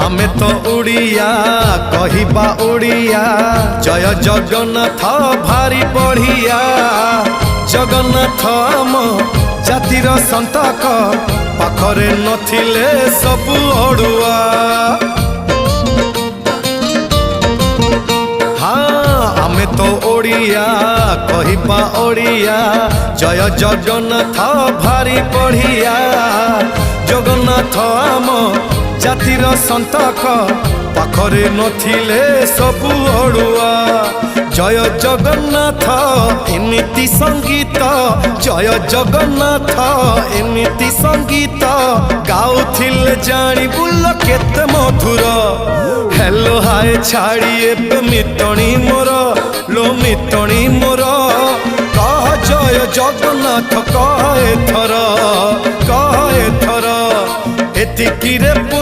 आमे तो उड़िया कहिबा उड़िया जय जगन्नाथ भारी बढ़िया जगन्नाथ आम जातिर संतक पाखरे नथिले सबु अड़ुआ हाँ आमे तो ओडिया कहिबा ओडिया जय जगन्नाथ भारी बढ़िया जगन्नाथ आम जातिर संतक पाखरे नथिले सबु अड़ुआ जय जगन्नाथ एमिति संगीत जय जगन्नाथ एमिति संगीत गाउथिले जानी बुल केते मधुर हेलो हाय छाड़ी एबे मितणी मोर लो मितणी मोर कह जय जगन्नाथ कह एथर एतिकी रे पुण्य।